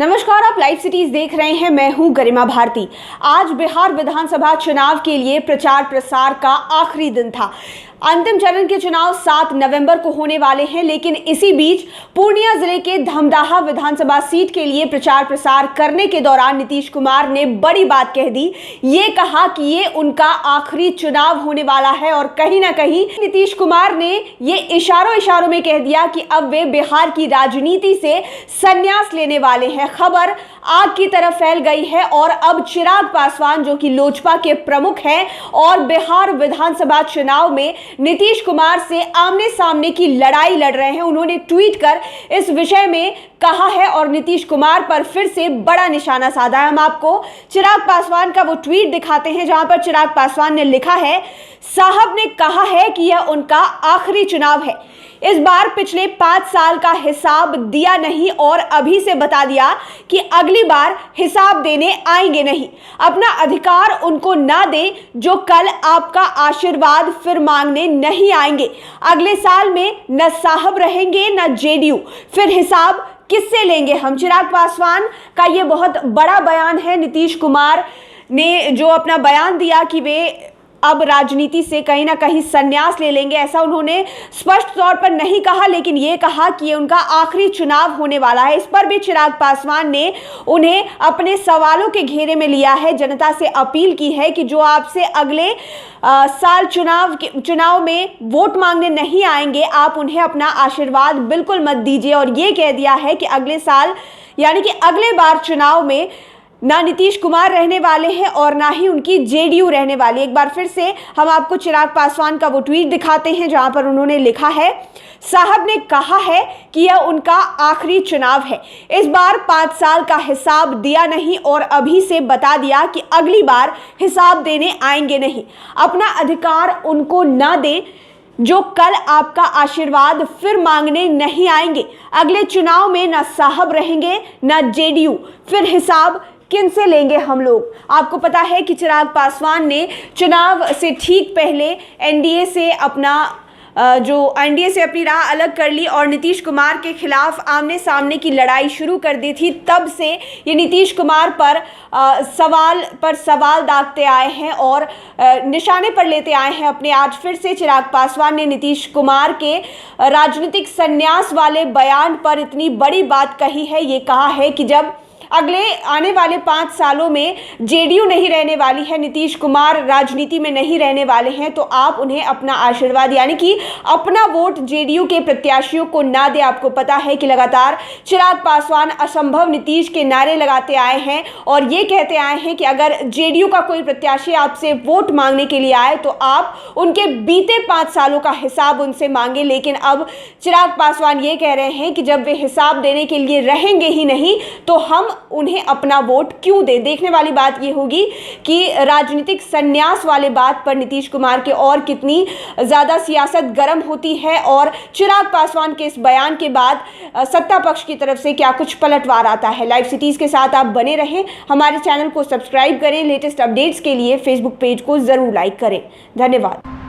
नमस्कार, आप live cities देख रहे हैं। मैं हूं गरिमा भारती। आज बिहार विधानसभा चुनाव के लिए प्रचार प्रसार का आखिरी दिन था। अंतिम चरण के चुनाव 7 नवंबर को होने वाले हैं, लेकिन इसी बीच पूर्णिया जिले के धमदाहा विधानसभा सीट के लिए प्रचार प्रसार करने के दौरान नीतीश कुमार ने बड़ी बात कह दी। ये कहा कि ये उनका आखिरी चुनाव होने वाला है और कहीं ना कहीं नीतीश कुमार ने ये इशारों में कह दिया कि अब वे बिहार की राजनीति से संन्यास लेने वाले हैं। खबर आग की तरह फैल गई है और अब चिराग पासवान, जो कि लोजपा के प्रमुख हैं और बिहार विधानसभा चुनाव में नीतीश कुमार से आमने सामने की लड़ाई लड़ रहे हैं, उन्होंने ट्वीट कर इस विषय में कहा है और नीतीश कुमार पर फिर से बड़ा निशाना साधा है। हम आपको चिराग पासवान का वो ट्वीट दिखाते हैं जहां पर चिराग पासवान ने लिखा है, साहब ने कहा है कि यह उनका आखिरी चुनाव है। इस बार पिछले 5 साल का हिसाब दिया नहीं और अभी से बता दिया कि अगली बार हिसाब देने आएंगे नहीं। अपना अधिकार उनको ना दें जो कल आपका आशीर्वाद फिर मांगने नहीं आएंगे। अगले साल में न साहब रहेंगे न जेडीयू, फिर हिसाब किससे लेंगे हम। चिराग पासवान का ये बहुत बड़ा बयान है। नीतीश कुमार ने जो अपना बयान दिया कि वे अब राजनीति से कहीं ना कहीं संन्यास ले लेंगे, ऐसा उन्होंने स्पष्ट तौर पर नहीं कहा, लेकिन ये कहा कि ये उनका आखिरी चुनाव होने वाला है। इस पर भी चिराग पासवान ने उन्हें अपने सवालों के घेरे में लिया है। जनता से अपील की है कि जो आपसे अगले साल चुनाव में वोट मांगने नहीं आएंगे, आप उन्हें अपना आशीर्वाद बिल्कुल मत दीजिए। और ये कह दिया है कि अगले साल यानी कि अगले बार चुनाव में ना नीतीश कुमार रहने वाले हैं और ना ही उनकी जेडीयू रहने वाली। एक बार फिर से हम आपको चिराग पासवान का वो ट्वीट दिखाते हैं जहां पर उन्होंने लिखा है, साहब ने कहा है कि यह उनका आखिरी चुनाव है। इस बार 5 साल का हिसाब दिया नहीं और अभी से बता दिया कि अगली बार हिसाब देने आएंगे नहीं। अपना अधिकार उनको ना दें जो कल आपका आशीर्वाद फिर मांगने नहीं आएंगे। अगले चुनाव में न साहब रहेंगे न जेडीयू, फिर हिसाब किनसे लेंगे हम लोग। आपको पता है कि चिराग पासवान ने चुनाव से ठीक पहले एनडीए से अपनी राह अलग कर ली और नीतीश कुमार के खिलाफ आमने सामने की लड़ाई शुरू कर दी थी। तब से ये नीतीश कुमार पर सवाल दागते आए हैं और निशाने पर लेते आए हैं अपने। आज फिर से चिराग पासवान ने नीतीश कुमार के राजनीतिक संन्यास वाले बयान पर इतनी बड़ी बात कही है। ये कहा है कि जब अगले आने वाले 5 सालों में जेडीयू नहीं रहने वाली है, नीतीश कुमार राजनीति में नहीं रहने वाले हैं, तो आप उन्हें अपना आशीर्वाद यानी कि अपना वोट जेडीयू के प्रत्याशियों को ना दे। आपको पता है कि लगातार चिराग पासवान असंभव नीतीश के नारे लगाते आए हैं और ये कहते आए हैं कि अगर जेडीयू का कोई प्रत्याशी आपसे वोट मांगने के लिए आए तो आप उनके बीते 5 सालों का हिसाब उनसे मांगे। लेकिन अब चिराग पासवान ये कह रहे हैं कि जब वे हिसाब देने के लिए रहेंगे ही नहीं तो हम उन्हें अपना वोट क्यों दे। देखने वाली बात ये होगी कि राजनीतिक संन्यास वाले बात पर नीतीश कुमार के और कितनी ज्यादा सियासत गर्म होती है और चिराग पासवान के इस बयान के बाद सत्ता पक्ष की तरफ से क्या कुछ पलटवार आता है। लाइव सिटीज के साथ आप बने रहें, हमारे चैनल को सब्सक्राइब करें, लेटेस्ट अपडेट्स के लिए फेसबुक पेज को जरूर लाइक करें। धन्यवाद।